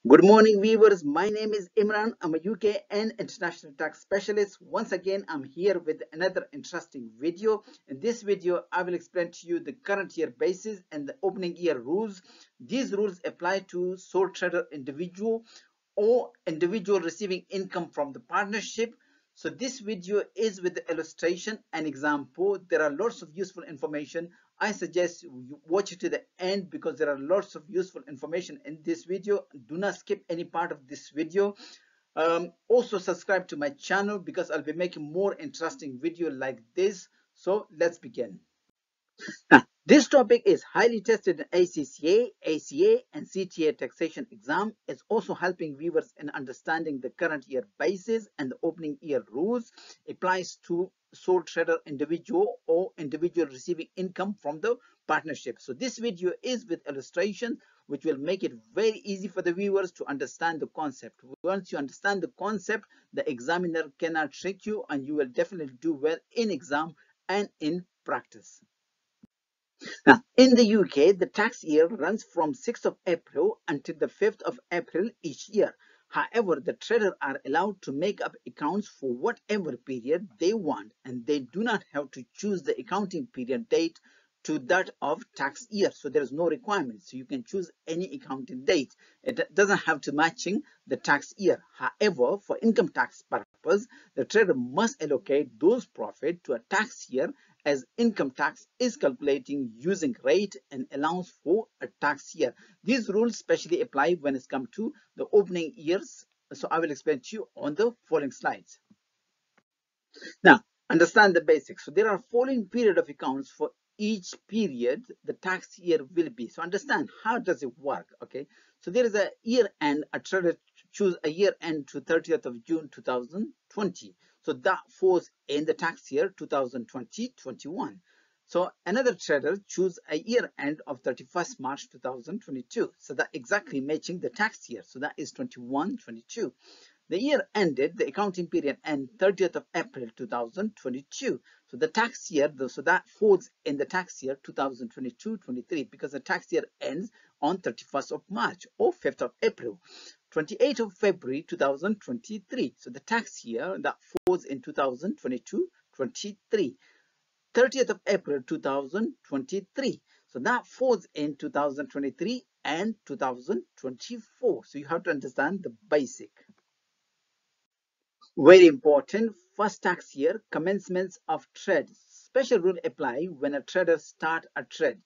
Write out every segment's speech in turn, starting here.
Good morning, viewers. My name is Imran. I'm a UK and international tax specialist. Once again, I'm here with another interesting video. In this video, I will explain to you the current year basis and the opening year rules. These rules apply to sole trader individual or individual receiving income from the partnership. So this video is with the illustration and example. There are lots of useful information. I suggest you watch it to the end because there are lots of useful information in this video. Do not skip any part of this video. Also subscribe to my channel because I'll be making more interesting video like this. So let's begin. Now, this topic is highly tested in ACCA, ACA, and CTA taxation exam. It's also helping viewers in understanding the current year basis and the opening year rules. Applies to sole trader individual or individual receiving income from the partnership. So this video is with illustration, which will make it very easy for the viewers to understand the concept. Once you understand the concept, the examiner cannot trick you, and you will definitely do well in exam and in practice. Now, in the UK, the tax year runs from 6th of April until the 5th of April each year. However, the traders are allowed to make up accounts for whatever period they want, and they do not have to choose the accounting period date to that of tax year. So there is no requirement. So you can choose any accounting date. It doesn't have to matching the tax year. However, for income tax purpose, the trader must allocate those profit to a tax year, as income tax is calculating using rate and allowance for a tax year. These rules specially apply when it comes to the opening years. So I will explain to you on the following slides. Now, understand the basics. So there are following period of accounts for each period the tax year will be. So understand how does it work. Okay, so there is a year end. A trader choose a year end to 30th of June 2020. So that falls in the tax year 2020-21. So another trader choose a year end of 31st March 2022. So that exactly matching the tax year. So that is 21-22. The year ended, the accounting period ended 30th of April 2022. So the tax year, so that falls in the tax year 2022-23 because the tax year ends on 31st of March or 5th of April. 28th of February 2023. So the tax year that falls in 2022-23. 30th of April 2023. So that falls in 2023 and 2024. So you have to understand the basic. Very important, first tax year, commencements of trade. Special rule apply when a trader start a trade,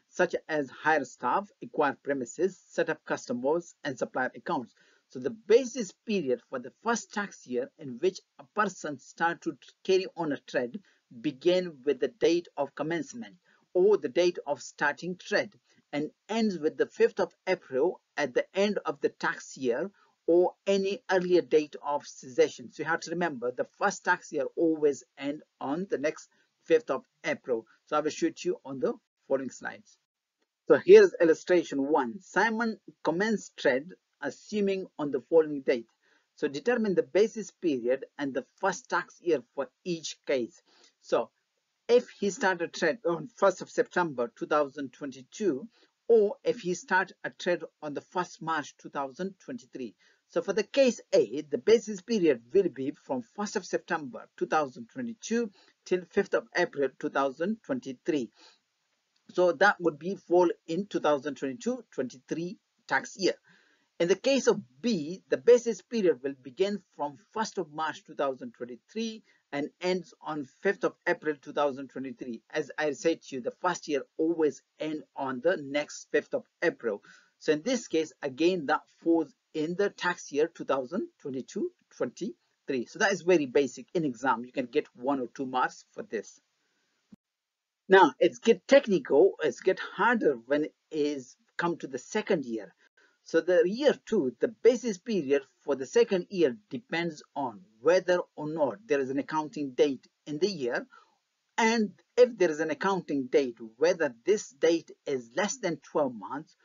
such as hire staff, acquire premises, set up customers, and supplier accounts. So the basis period for the first tax year in which a person start to carry on a trade begin with the date of commencement or the date of starting trade and ends with the 5th of April at the end of the tax year or any earlier date of cessation. So you have to remember the first tax year always end on the next 5th of April. So I will show you on the following slides. So here's illustration 1. Simon commenced trade assuming on the following date. So determine the basis period and the first tax year for each case. So if he started trade on 1st of September 2022, or if he started a trade on the 1st March 2023. So for the case A, the basis period will be from 1st of September 2022 till 5th of April 2023. So that would be fall in 2022-23 tax year. In the case of B, the basis period will begin from 1st of March 2023 and ends on 5th of April 2023. As I said to you, the first year always ends on the next 5th of April. So in this case, again, that falls in the tax year 2022-23. So that is very basic. In exam, you can get 1 or 2 marks for this. Now, it's get technical, it's get harder when it is come to the second year. So the year 2, the basis period for the second year depends on whether or not there is an accounting date in the year, and if there is an accounting date, whether this date is less than 12 months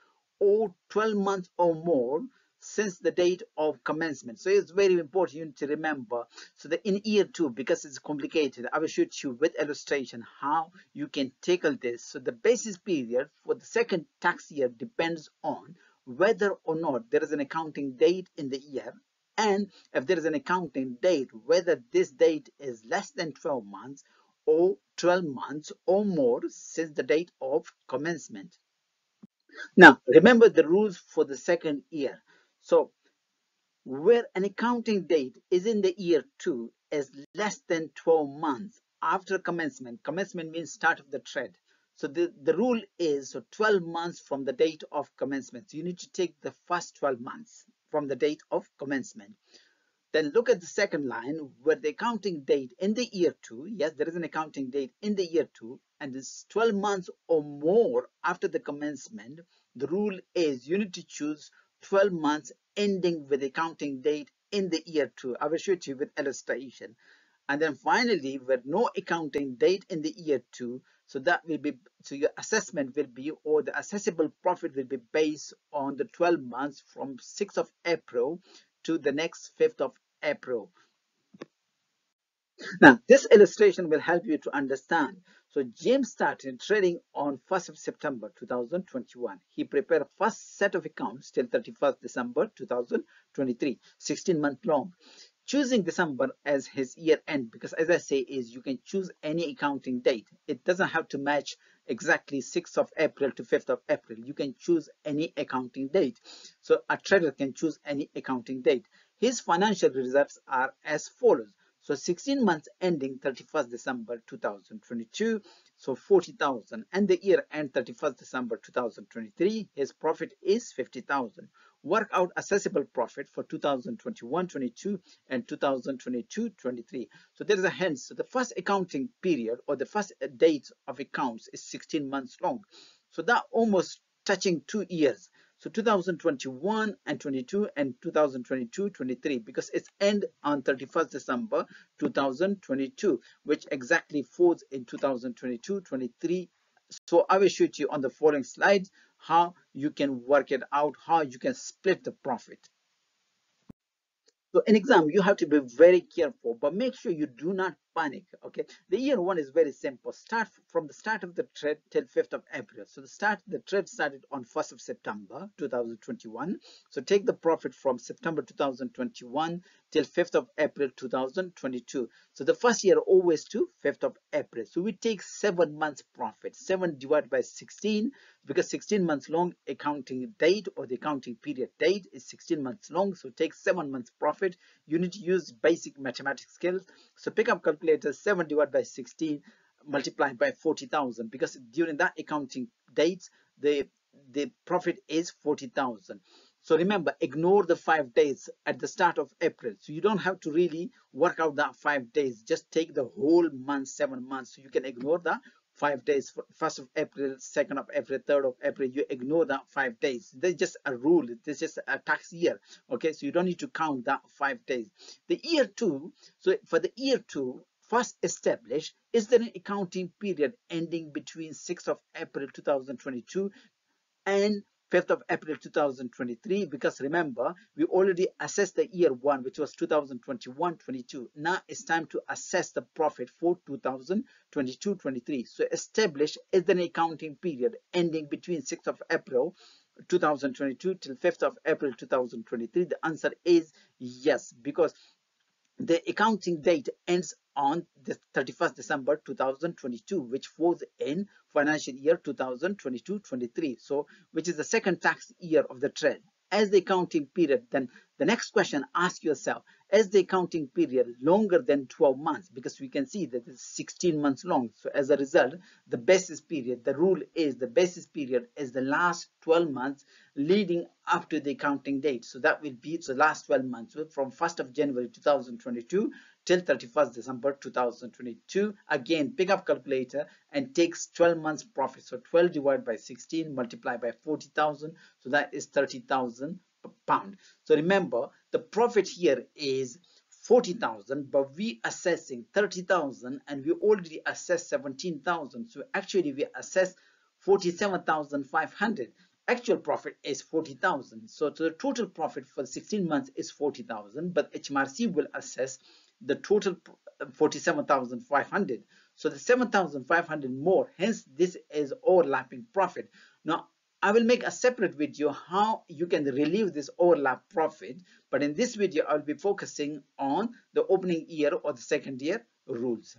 or 12 months or more since the date of commencement. So it's very important you need to remember. So that in year 2, because it's complicated, I will show you with illustration how you can tackle this. So the basis period for the second tax year depends on whether or not there is an accounting date in the year, and if there is an accounting date, whether this date is less than 12 months or 12 months or more since the date of commencement. Now, remember the rules for the second year. So, where an accounting date is in the year 2 is less than 12 months after commencement. Commencement means start of the trade. So the rule is 12 months from the date of commencement. So you need to take the first 12 months from the date of commencement. Then look at the second line where the accounting date in the year 2, yes, there is an accounting date in the year 2, and it's 12 months or more after the commencement. The rule is you need to choose 12 months ending with accounting date in the year 2. I will show it to you with illustration. And then finally, with no accounting date in the year 2, so that will be, so your assessment will be, or the assessable profit will be based on the 12 months from 6th of April to the next 5th of April. Now, this illustration will help you to understand. So James started trading on 1st of September 2021. He prepared first set of accounts till 31st December 2023, 16 months long. Choosing December as his year end, because as I say, is you can choose any accounting date. It doesn't have to match exactly 6th of April to 5th of April. You can choose any accounting date. So a trader can choose any accounting date. His financial results are as follows. So 16 months ending 31st December 2022, so 40,000, and the year end 31st December 2023, his profit is 50,000. Work out assessable profit for 2021-22 and 2022-23. So there is a hence. So the first accounting period or the first date of accounts is 16 months long. So that almost touching 2 years. So 2021 and 22 and 2022-23, because it's end on 31st December 2022, which exactly falls in 2022-23. So I will show you on the following slides how you can work it out, how you can split the profit. So in exam, you have to be very careful, but make sure you do not panic. Okay, the year 1 is very simple. Start from the start of the trade till 5th of April. So the trade started on 1st of September 2021. So take the profit from September 2021 till 5th of April 2022. So the first year always to 5th of April. So we take 7 months profit. 7 divided by 16, because 16 months long accounting date or the accounting period date is 16 months long. So take 7 months profit. You need to use basic mathematics skills. So pick up calculator. 7 divided by 16 multiplied by 40,000, because during that accounting date the profit is 40,000. So remember, ignore the 5 days at the start of April. So you don't have to really work out that 5 days. Just take the whole month, 7 months. So you can ignore the 5 days. 1st of April, 2nd of April, 3rd of April. You ignore that 5 days. There's just a rule. This is a tax year. Okay, so you don't need to count that 5 days. The year 2. So for the year 2, first establish, is there an accounting period ending between 6th of April 2022 and 5th of April 2023? Because remember, we already assessed the year 1, which was 2021-22. Now it's time to assess the profit for 2022-23. So establish, is there an accounting period ending between 6th of April 2022 till 5th of April 2023? The answer is yes, because the accounting date ends on the 31st December 2022, which falls in financial year 2022-23, so which is the second tax year of the trade. As the accounting period, then the next question, ask yourself, is the accounting period longer than 12 months? Because we can see that it's 16 months long. So as a result, the basis period, the rule is the basis period is the last 12 months leading up to the accounting date. So that will be the last 12 months, so from 1st of January 2022 till 31st December 2022. Again, pick up calculator and takes 12 months profit. So 12 divided by 16 multiplied by 40,000. So that is 30,000 pound. So remember, the profit here is 40,000, but we assessing 30,000 and we already assessed 17,000. So actually we assessed 47,500. Actual profit is 40,000. So the total profit for 16 months is 40,000, but HMRC will assess the total 47,500. So the 7,500 more, hence this is overlapping profit. Now I will make a separate video how you can relieve this overlap profit, but in this video I'll be focusing on the opening year or the second year rules.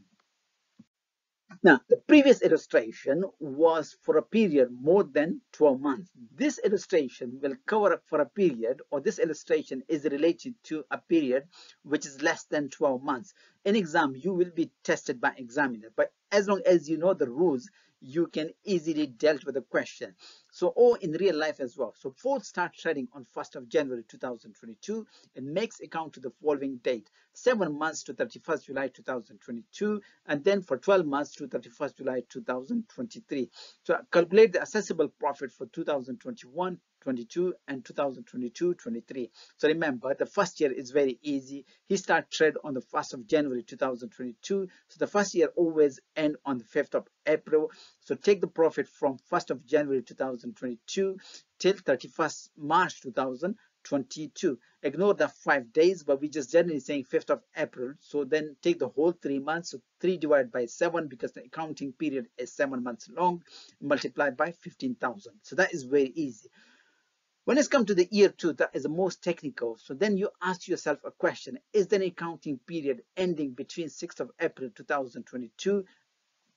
Now, the previous illustration was for a period more than 12 months. This illustration will cover up for a period, or this illustration is related to a period which is less than 12 months. In exam, you will be tested by examiner, but as long as you know the rules, you can easily deal with the question. So, or in real life as well. So, Ford starts trading on 1st of January 2022 and makes account to the following date: 7 months to 31st July 2022, and then for 12 months to 31st July 2023. So calculate the assessable profit for 2021, 22 and 2022, 23. So remember, the first year is very easy. He starts trade on the 1st of January 2022. So the first year always end on the 5th of April. So take the profit from 1st of January 2022 till 31st March 2022. Ignore the 5 days, but we just generally saying 5th of April. So then take the whole 3 months. So 3 divided by 7, because the accounting period is 7 months long, multiplied by 15,000. So that is very easy. When it's come to the year 2, that is the most technical. So then you ask yourself a question: is there an accounting period ending between 6th of April 2022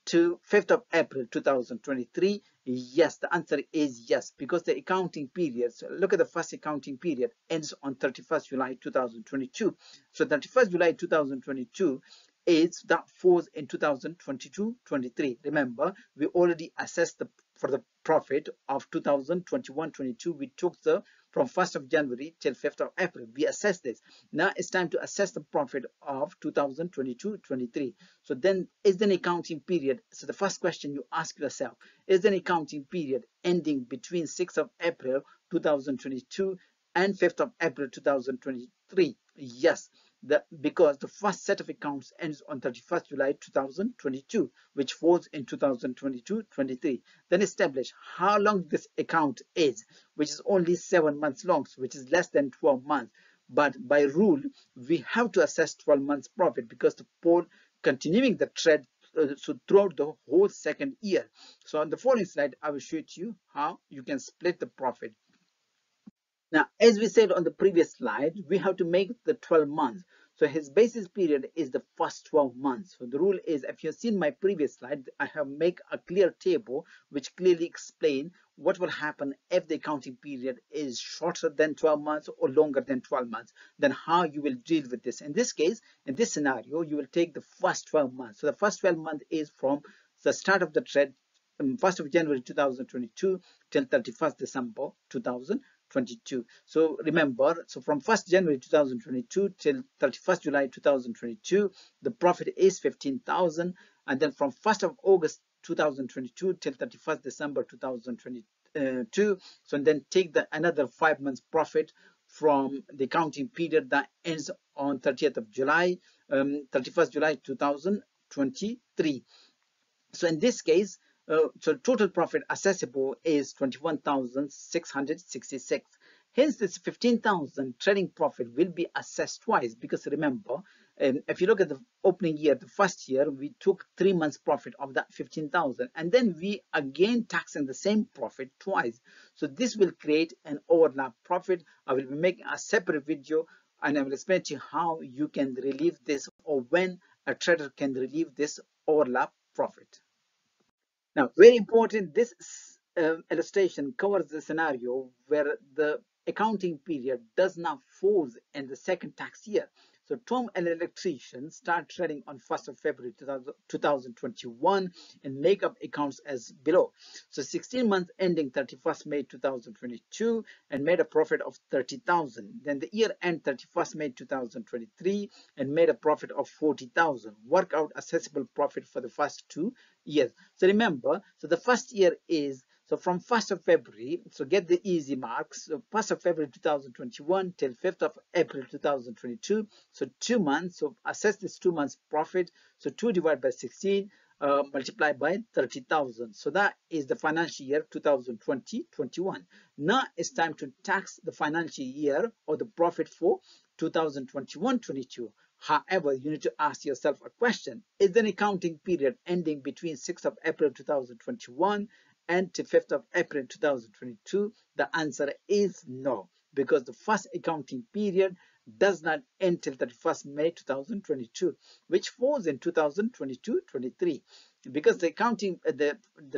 to 5th of April 2023? Yes, the answer is yes, because the accounting period, so look at the first accounting period, ends on 31st July 2022. So 31st July 2022 is that falls in 2022-23. Remember, we already assessed for the profit of 2021-22. We took the from 1st of January till 5th of April. We assessed this. Now it's time to assess the profit of 2022-23. So then, is there an accounting period? So the first question you ask yourself: is there an accounting period ending between 6th of April 2022 and 5th of April 2023? Yes, because the first set of accounts ends on 31st July 2022, which falls in 2022-23. Then establish how long this account is, which is only 7 months long, which is less than 12 months. But by rule, we have to assess 12 months profit, because the Ford continuing the trade so throughout the whole second year. So on the following slide, I will show you how you can split the profit. Now, as we said on the previous slide, we have to make the 12 months. So his basis period is the first 12 months. So the rule is, if you've seen my previous slide, I have make a clear table which clearly explain what will happen if the accounting period is shorter than 12 months or longer than 12 months. Then how you will deal with this. In this case, in this scenario, you will take the first 12 months. So the first 12 months is from the start of the trade, 1st of January 2022 till 31st December 2022. So remember, so from 1st January 2022 till 31st July 2022, the profit is 15,000. And then from 1st of August 2022 till 31st December 2022, so then take the another 5 months profit from the accounting period that ends on 30th of July, 31st July 2023. So in this case, so total profit assessable is 21,666. Hence, this 15,000 trading profit will be assessed twice, because remember, if you look at the opening year, the first year, we took 3 months profit of that 15,000, and then we again taxing the same profit twice. So this will create an overlap profit. I will be making a separate video, and I will explain to you how you can relieve this, or when a trader can relieve this overlap profit. Now, very important, this illustration covers the scenario where the accounting period does not fall in the second tax year. So Tom, an electrician, start trading on 1st of February 2021 and make up accounts as below. So 16 months ending 31st May 2022 and made a profit of 30,000. Then the year end 31st May 2023 and made a profit of 40,000. Work out assessable profit for the first 2 years. So remember, so the first year is, so from 1st of February, so get the easy marks, so 1st of February 2021 till 5th of April 2022, so 2 months, so assess this 2 months profit, so 2 divided by 16, multiplied by 30,000. So that is the financial year 2020-21. Now it's time to tax the financial year or the profit for 2021-22. However, you need to ask yourself a question: is there an accounting period ending between 6th of April 2021 end till 5th of April 2022? The answer is no, because the first accounting period does not end till 31st May 2022, which falls in 2022-23. Because the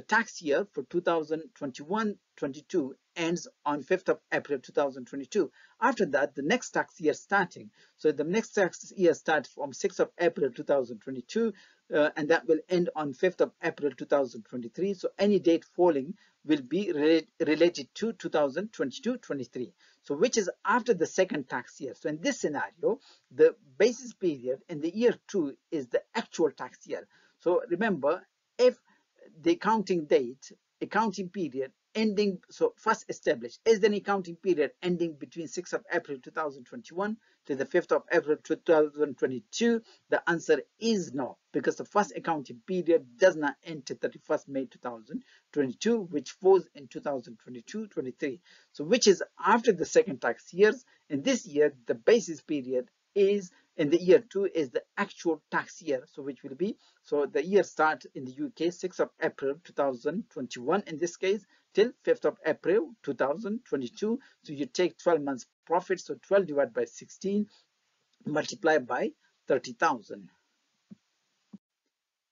tax year for 2021-22 ends on 5th of April 2022. After that, the next tax year starting. So the next tax year starts from 6th of April 2022, and that will end on 5th of April 2023. So any date falling will be related to 2022-23. So which is after the second tax year. So in this scenario, the basis period in the year 2 is the actual tax year. So remember, if the accounting period ending, so first established, is there an accounting period ending between 6th of April 2021 to the 5th of April 2022? The answer is no, because the first accounting period does not end to 31st May 2022, which falls in 2022-23. So which is after the second tax years. In this year, the basis period is in the year 2 is the actual tax year, so which will be, so the year starts in the UK 6th of April 2021 in this case till 5th of April 2022. So you take 12 months profit, so 12 divided by 16 multiplied by 30,000.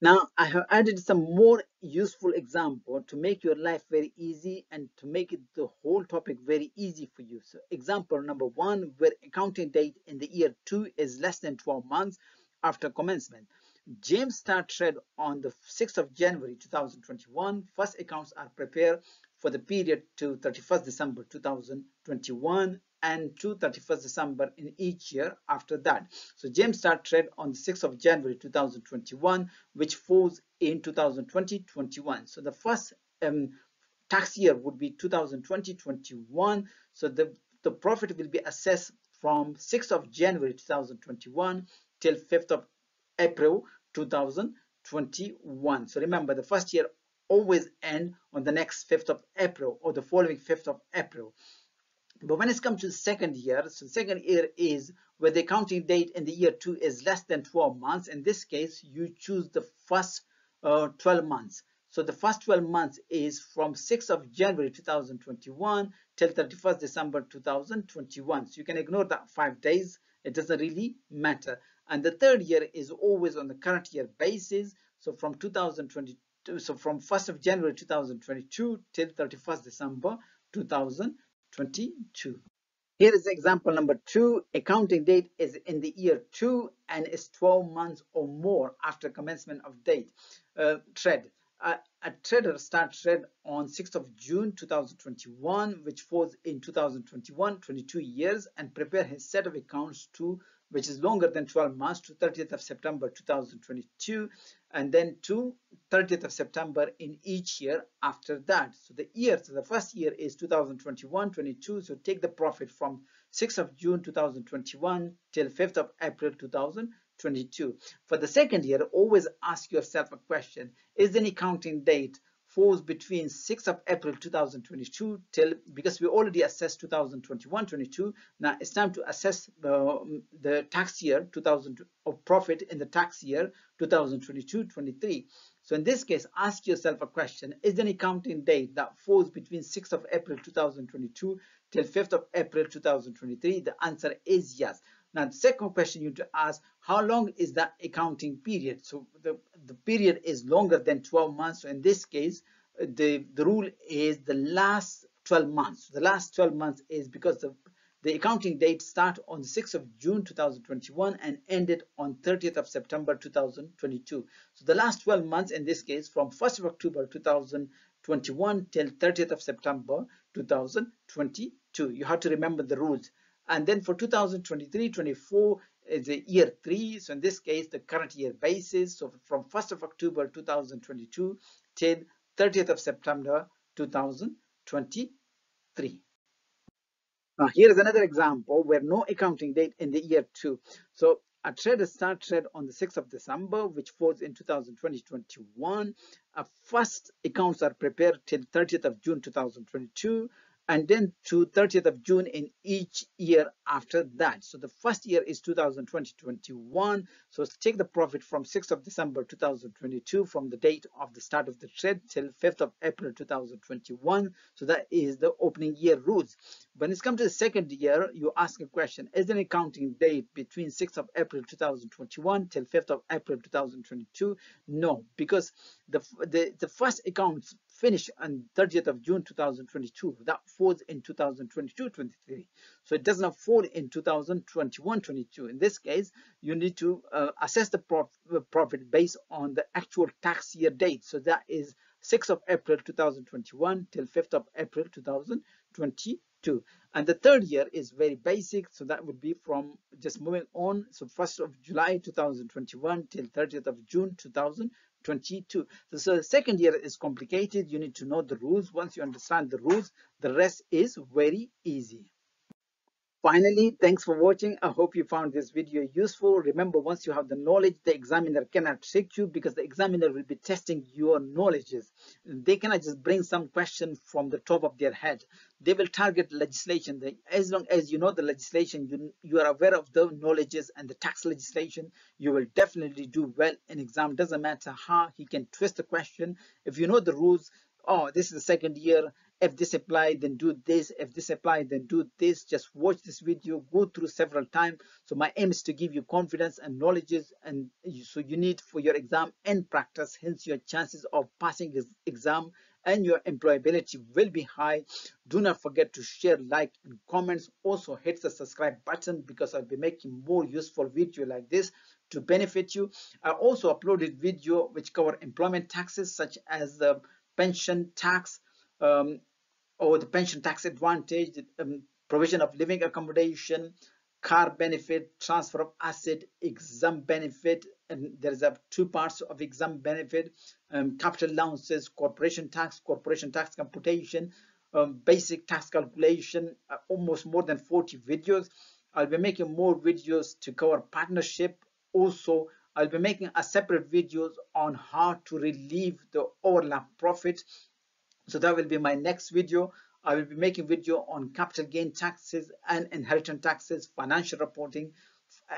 Now I have added some more useful example to make your life very easy and to make it the whole topic very easy for you. So example number 1, where accounting date in the year 2 is less than 12 months after commencement. James start trade on the 6th of January 2021. First accounts are prepared for the period to 31st December 2021 and to 31st December in each year after that. So James start trade on the 6th of January 2021, which falls in 2020-21. So the first tax year would be 2020-21. So the profit will be assessed from 6th of January 2021 till 5th of April 2021. So remember, the first year always end on the next 5th of April or the following 5th of April. But when it comes to the second year, so the second year is where the accounting date in the year 2 is less than 12 months. In this case, you choose the first 12 months. So the first 12 months is from 6th of January 2021 till 31st December 2021. So you can ignore that 5 days. It doesn't really matter. And the third year is always on the current year basis. So from 2022, so from 1st of January 2022 till 31st December 2022. Here is example number 2. Accounting date is in the year 2 and is 12 months or more after commencement of date. Trade. A trader starts trade on 6th of June 2021, which falls in 2021-22 years, and prepare his set of accounts to, which is longer than 12 months, to 30th of September 2022, and then to 30th of September in each year after that. So the first year is 2021-22. So take the profit from 6th of June 2021 till 5th of April 2022. For the second year, always ask yourself a question: is the accounting date falls between 6th of April 2022 till, because we already assessed 2021-22, now it's time to assess the tax year 2000 of profit in the tax year 2022-23. So in this case, ask yourself a question: is the accounting date that falls between 6th of April 2022 till 5th of April 2023? The answer is yes. Now, the second question you need to ask: how long is that accounting period? So the period is longer than 12 months. So in this case, the rule is the last 12 months. The last 12 months is because the accounting date starts on the 6th of June 2021 and ended on 30th of September 2022. So the last 12 months in this case, from 1st of October 2021 till 30th of September 2022. You have to remember the rules. And then for 2023-24 is the year 3. So in this case, the current year basis. So from 1st of October 2022 till 30th of September 2023. Now here is another example where no accounting date in the year 2. So a trader starts trade on the 6th of December, which falls in 2020-21. First accounts are prepared till 30th of June 2022. and then to 30th of June in each year after that. So the first year is 2020-21. So take the profit from 6th of December 2022 from the date of the start of the trade till 5th of April 2021. So that is the opening year rules. When it's come to the second year, you ask a question: is there an accounting date between 6th of April 2021 till 5th of April 2022? No, because the first accounts finish on 30th of June 2022. That falls in 2022-23. So it does not fall in 2021-22. In this case, you need to assess the profit based on the actual tax year date. So that is 6th of April 2021 till 5th of April 2022. And the third year is very basic. So that would be from just moving on. So 1st of July 2021 till 30th of June 2022. So the second year is complicated. You need to know the rules. Once you understand the rules, the rest is very easy. Finally, thanks for watching. I hope you found this video useful. Remember, once you have the knowledge, the examiner cannot trick you, because the examiner will be testing your knowledges. They cannot just bring some question from the top of their head. They will target legislation. As long as you know the legislation, you are aware of the knowledges and the tax legislation, you will definitely do well in exam. Doesn't matter how he can twist the question. If you know the rules, oh, this is the second year, if this apply, then do this. If this apply, then do this. Just watch this video, go through several times. So my aim is to give you confidence and knowledges, and so you need for your exam and practice. Hence, your chances of passing this exam and your employability will be high. Do not forget to share, like, and comments. Also hit the subscribe button, because I'll be making more useful video like this to benefit you. I also uploaded video which cover employment taxes, such as the pension tax, or the pension tax advantage, provision of living accommodation, car benefit, transfer of asset, exam benefit, and there is two parts of exam benefit: capital allowances, corporation tax computation, basic tax calculation. Almost more than 40 videos. I'll be making more videos to cover partnership. Also, I'll be making a separate videos on how to relieve the overlap profit. So that will be my next video. I will be making video on capital gain taxes and inheritance taxes, financial reporting,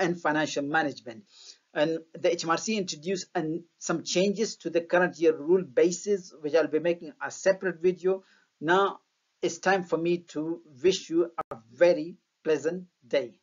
and financial management. And the HMRC introduced some changes to the current year rule basis, which I'll be making a separate video. Now it's time for me to wish you a very pleasant day.